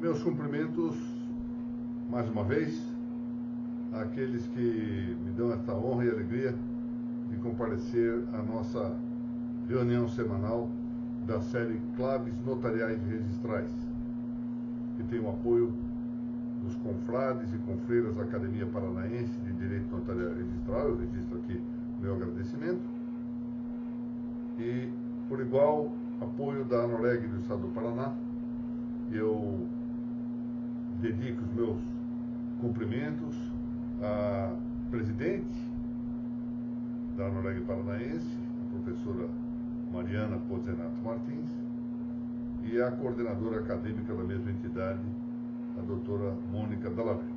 Meus cumprimentos, mais uma vez, àqueles que me dão esta honra e alegria de comparecer à nossa reunião semanal da série Claves Notariais e Registrais, que tem o apoio dos confrades e confreiras da Academia Paranaense de Direito Notarial e Registral. Eu registro aqui meu agradecimento. E, por igual, apoio da ANOREG do Estado do Paraná. Eu dedico os meus cumprimentos à presidente da ANOREG Paranaense, a professora Mariana Pozzenato Martins, e à coordenadora acadêmica da mesma entidade, a doutora Mônica Dallavecchia.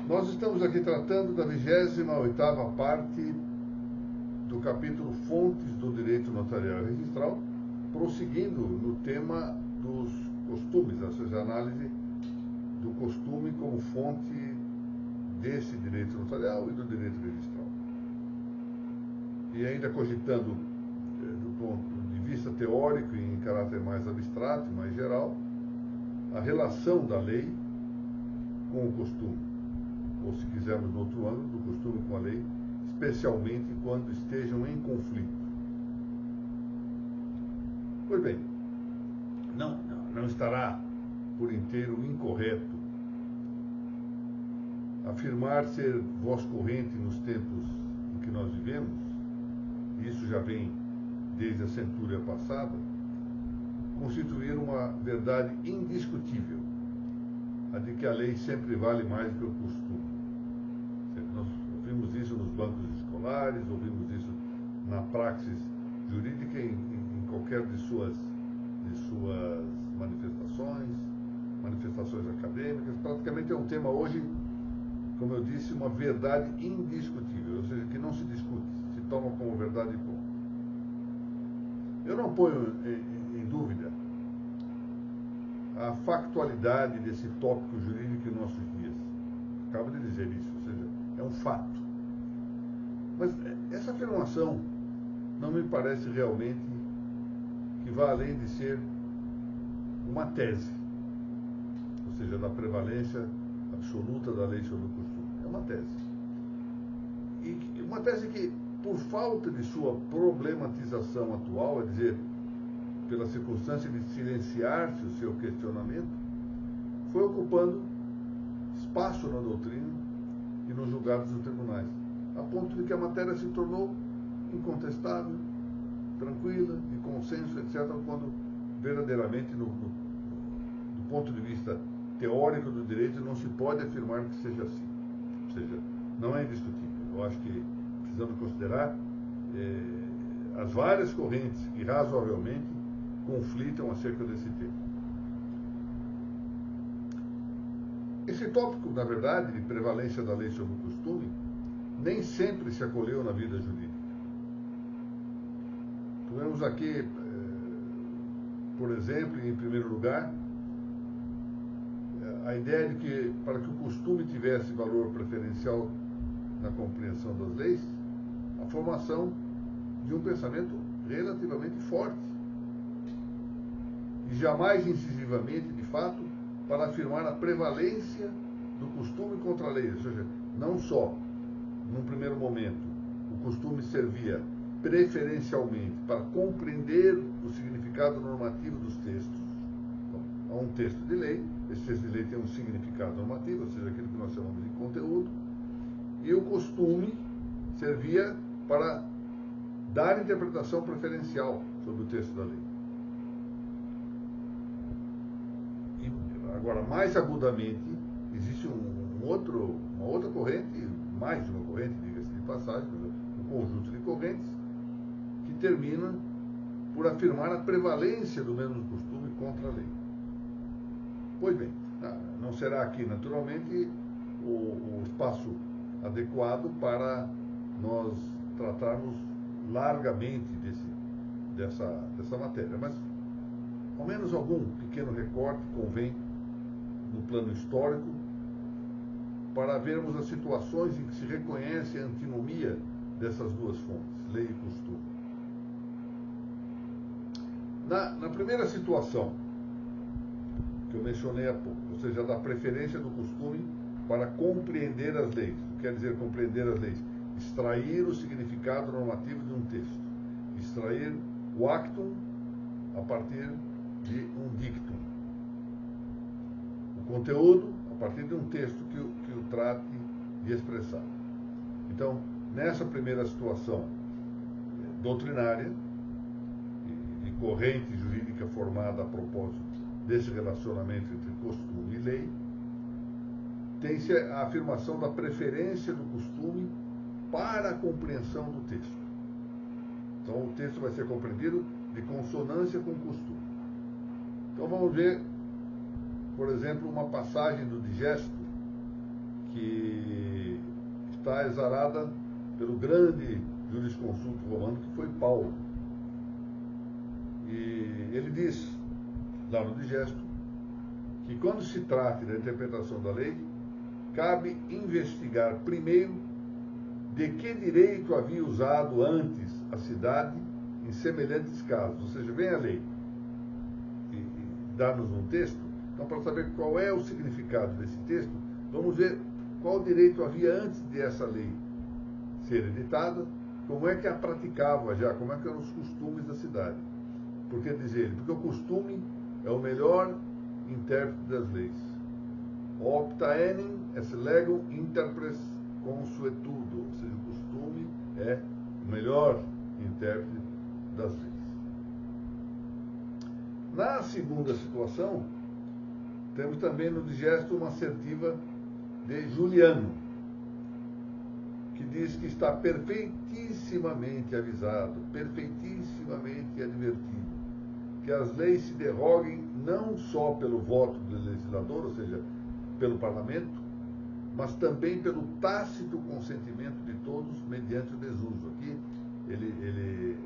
Nós estamos aqui tratando da 28ª parte do capítulo Fontes do Direito Notarial e Registral, prosseguindo no tema dos costumes, ou seja, a análise do costume como fonte desse direito notarial e do direito registral. E ainda cogitando, do ponto de vista teórico e em caráter mais abstrato, mais geral, a relação da lei com o costume, ou se quisermos no outro ângulo, do costume com a lei, especialmente quando estejam em conflito. Pois bem, não estará por inteiro incorreto afirmar ser voz corrente nos tempos em que nós vivemos, e isso já vem desde a centúria passada, constituir uma verdade indiscutível, a de que a lei sempre vale mais do que o costume. Nós ouvimos isso nos bancos escolares, ouvimos isso na praxis jurídica em qualquer de suas manifestações acadêmicas. Praticamente é um tema hoje, como eu disse, uma verdade indiscutível, ou seja, que não se discute, se toma como verdade e ponto. Eu não ponho em dúvida a factualidade desse tópico jurídico em nossos dias. Acabo de dizer isso, ou seja, é um fato. Mas essa afirmação não me parece realmente que vá além de ser uma tese, ou seja, da prevalência absoluta da lei sobre o costume. É uma tese. E uma tese que, por falta de sua problematização atual, é dizer, pela circunstância de silenciar-se o seu questionamento, foi ocupando espaço na doutrina e nos julgados dos tribunais, a ponto de que a matéria se tornou incontestável, tranquila, de consenso, etc., quando verdadeiramente, do ponto de vista teórico do direito, não se pode afirmar que seja assim. Ou seja, não é indiscutível. Eu acho que precisamos considerar as várias correntes que razoavelmente conflitam acerca desse tema. Esse tópico, na verdade, de prevalência da lei sobre o costume, nem sempre se acolheu na vida jurídica. Tivemos aqui, por exemplo, em primeiro lugar, a ideia de que, para que o costume tivesse valor preferencial na compreensão das leis, a formação de um pensamento relativamente forte. E jamais incisivamente, de fato, para afirmar a prevalência do costume contra a lei. Ou seja, não só, num primeiro momento, o costume servia preferencialmente para compreender o significado normativo dos textos. Então, há um texto de lei, esse texto de lei tem um significado normativo, ou seja, aquilo que nós chamamos de conteúdo, e o costume servia para dar interpretação preferencial sobre o texto da lei. E, agora, mais agudamente, existe uma outra corrente, mais de uma corrente, diga-se de passagem, um conjunto de correntes, que termina por afirmar a prevalência do mesmo costume contra a lei. Pois bem, não será aqui, naturalmente, o espaço adequado para nós tratarmos largamente dessa matéria, mas ao menos algum pequeno recorte convém no plano histórico para vermos as situações em que se reconhece a antinomia dessas duas fontes, lei e costume. Na primeira situação, mencionei há pouco, ou seja, da preferência do costume para compreender as leis. O que quer dizer compreender as leis? Extrair o significado normativo de um texto, extrair o actum a partir de um dictum, o conteúdo a partir de um texto que o trate de expressar. Então, nessa primeira situação doutrinária, de corrente jurídica formada a propósito desse relacionamento entre costume e lei, tem-se a afirmação da preferência do costume para a compreensão do texto. Então, o texto vai ser compreendido de consonância com o costume. Então, vamos ver, por exemplo, uma passagem do Digesto que está exarada pelo grande jurisconsulto romano, que foi Paulo. E ele diz, lá no Digesto, que quando se trate da interpretação da lei, cabe investigar primeiro de que direito havia usado antes a cidade em semelhantes casos. Ou seja, vem a lei e dá-nos um texto, então para saber qual é o significado desse texto, vamos ver qual direito havia antes de essa lei ser editada, como é que a praticava já, como é que eram os costumes da cidade. Por que dizer ele? Porque o costume é o melhor intérprete das leis. Opta enim est legum interpres consuetudo, ou seja, o costume é o melhor intérprete das leis. Na segunda situação, temos também no Digesto uma assertiva de Juliano, que diz que está perfeitissimamente avisado, perfeitissimamente advertido, que as leis se derroguem não só pelo voto do legislador, ou seja, pelo parlamento, mas também pelo tácito consentimento de todos mediante o desuso. Aqui ele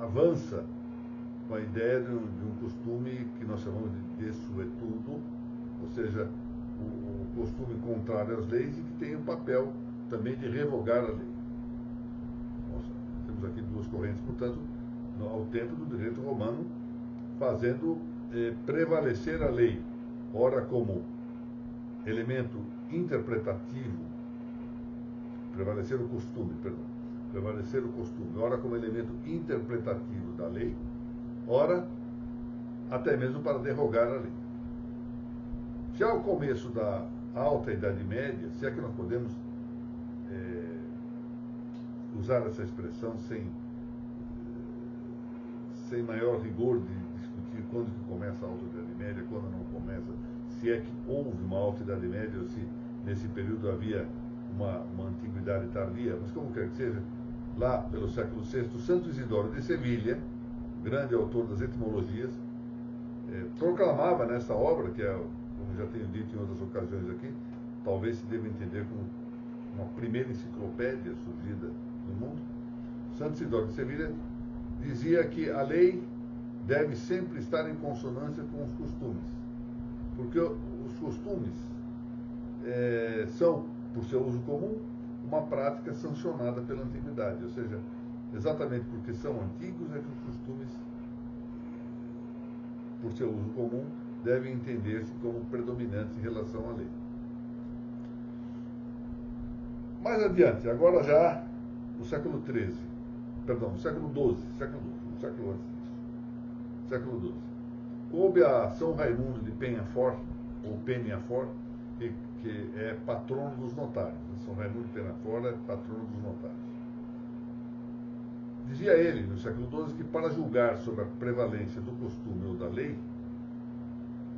avança com a ideia de um costume que nós chamamos de desuetudo, ou seja, o costume contrário às leis e que tem o papel também de revogar a lei. Nós temos aqui duas correntes, portanto, ao tempo do direito romano, fazendo prevalecer a lei, ora como elemento interpretativo, prevalecer o costume, ora como elemento interpretativo da lei, ora até mesmo para derrogar a lei. Já ao começo da Alta Idade Média, se é que nós podemos usar essa expressão sem maior rigor de discutir quando que começa a Alta Idade Média, quando não começa, se é que houve uma Alta Idade Média ou se nesse período havia uma antiguidade tardia, mas como quer que seja, lá pelo século VI, Santo Isidoro de Sevilha, grande autor das etimologias, proclamava nessa obra, que é, como já tenho dito em outras ocasiões aqui, talvez se deva entender como uma primeira enciclopédia surgida no mundo, Santo Isidoro de Sevilha dizia que a lei deve sempre estar em consonância com os costumes, porque os costumes são, por seu uso comum, uma prática sancionada pela antiguidade, ou seja, exatamente porque são antigos é que os costumes, por seu uso comum, devem entender-se como predominantes em relação à lei. Mais adiante, agora já no século XIII, perdão, no século XII, um século antes disso, século XII, coube a São Raimundo de Peñafort, ou Peñafort, que é patrono dos notários. São Raimundo de Peñafort é patrono dos notários. Dizia ele, no século XII, que para julgar sobre a prevalência do costume ou da lei,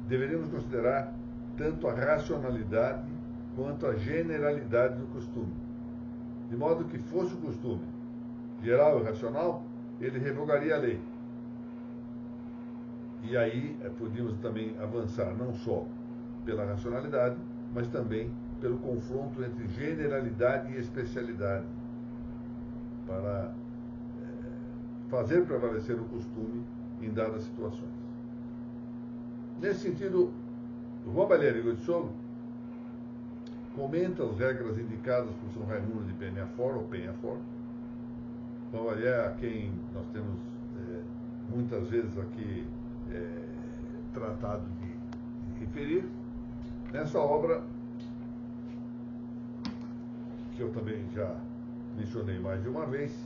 deveríamos considerar tanto a racionalidade quanto a generalidade do costume. De modo que fosse o costume geral e racional, ele revogaria a lei. E aí podíamos também avançar não só pela racionalidade, mas também pelo confronto entre generalidade e especialidade, para fazer prevalecer o costume em dadas situações. Nesse sentido, João Balheiro Goitisolo comenta as regras indicadas por São Raimundo de Peñafort, ou Peñafort. João Balheiro, a quem nós temos muitas vezes aqui tratado de inferir, nessa obra, que eu também já mencionei mais de uma vez,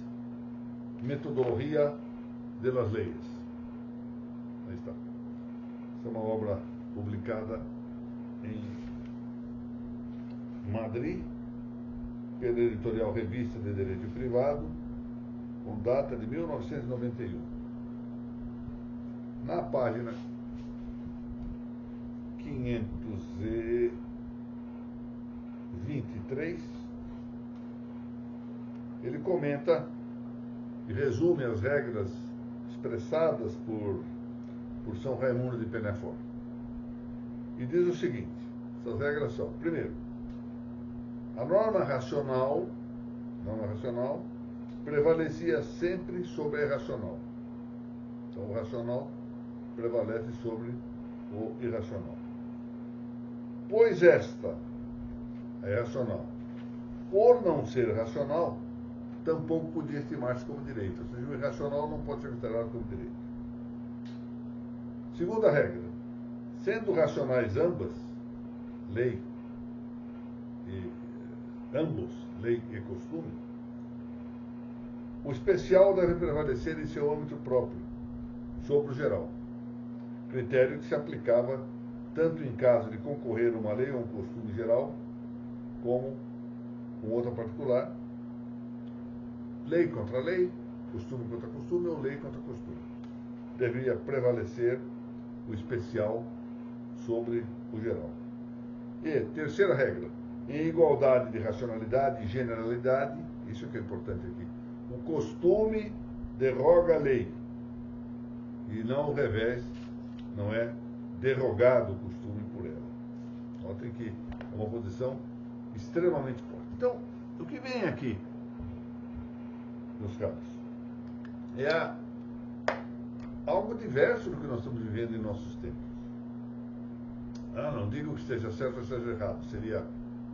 Metodologia de las Leyes. Aí está. Essa é uma obra publicada em Madrid, pela editorial Revista de Direito Privado, com data de 1991. Na página 523, ele comenta e resume as regras expressadas por São Raimundo de Penafort. E diz o seguinte: essas regras são: primeiro, a norma racional prevalecia sempre sobre a irracional. Então, o racional prevalece sobre o irracional. Pois esta, a irracional, por não ser racional, tampouco podia estimar-se como direito. Ou seja, o irracional não pode ser considerado como direito. Segunda regra: sendo racionais ambos, lei e costume, o especial deve prevalecer em seu âmbito próprio, sobre o geral, critério que se aplicava tanto em caso de concorrer uma lei ou um costume geral, como com outra particular, lei contra lei, costume contra costume ou lei contra costume. Deveria prevalecer o especial sobre o geral. E terceira regra: em igualdade de racionalidade e generalidade, isso que é importante aqui, o costume derroga a lei, e não o revés, não é derrogado o costume por ela. Notem que é uma posição extremamente forte. Então, o que vem aqui, meus caros, é algo diverso do que nós estamos vivendo em nossos tempos. Não digo que esteja certo ou esteja errado, seria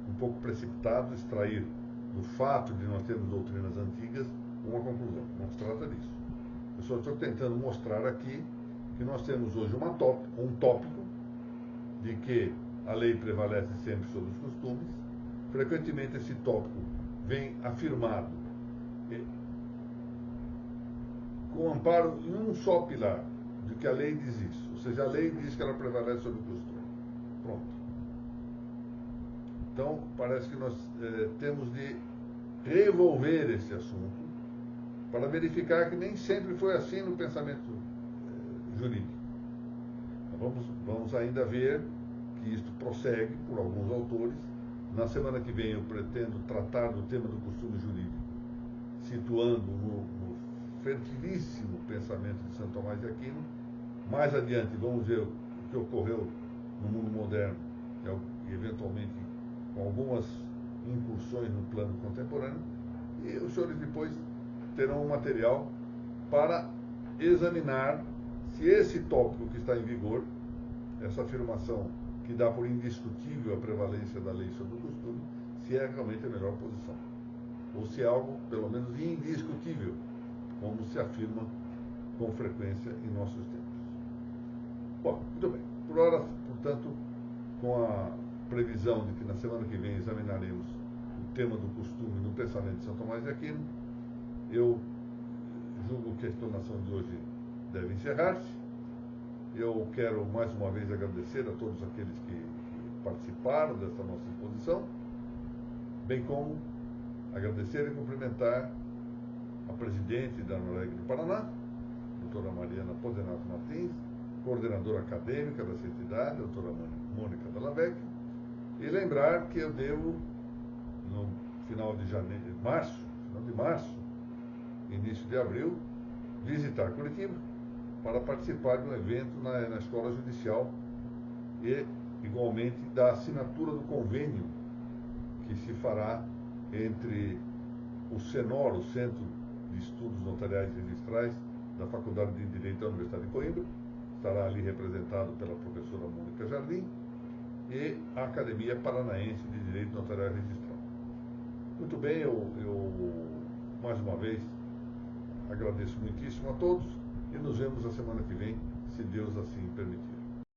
um pouco precipitado extrair do fato de nós termos doutrinas antigas uma conclusão. Não se trata disso. Eu só estou tentando mostrar aqui que nós temos hoje um tópico de que a lei prevalece sempre sobre os costumes. Frequentemente esse tópico vem afirmado com amparo em um só pilar, de que a lei diz isso. Ou seja, a lei diz que ela prevalece sobre o costume. Pronto. Então, parece que nós temos de revolver esse assunto para verificar que nem sempre foi assim no pensamento jurídico. Vamos ainda ver que isto prossegue por alguns autores. Na semana que vem eu pretendo tratar do tema do costume jurídico, situando no fertilíssimo pensamento de Santo Tomás de Aquino. Mais adiante vamos ver o que ocorreu no mundo moderno e eventualmente com algumas incursões no plano contemporâneo, e os senhores depois terão um material para examinar se esse tópico que está em vigor, essa afirmação que dá por indiscutível a prevalência da lei sobre o costume, se é realmente a melhor posição, ou se é algo, pelo menos, indiscutível, como se afirma com frequência em nossos tempos. Bom, muito bem. Por hora, portanto, com a previsão de que na semana que vem examinaremos o tema do costume no pensamento de São Tomás de Aquino, eu julgo que a explanação de hoje deve encerrar-se. Eu quero mais uma vez agradecer a todos aqueles que participaram desta nossa exposição, bem como agradecer e cumprimentar a presidente da Noregg do Paraná, doutora Mariana Pozenato Martins, coordenadora acadêmica dessa entidade, doutora Mônica Dallavec, e lembrar que eu devo, no final de março, início de abril, visitar Curitiba para participar de um evento na Escola Judicial e, igualmente, da assinatura do convênio que se fará entre o CENOR, o Centro de Estudos Notariais e Registrais, da Faculdade de Direito da Universidade de Coimbra, estará ali representado pela professora Mônica Jardim, e a Academia Paranaense de Direito Notarial e Registral. Muito bem, eu mais uma vez agradeço muitíssimo a todos e nos vemos a semana que vem, se Deus assim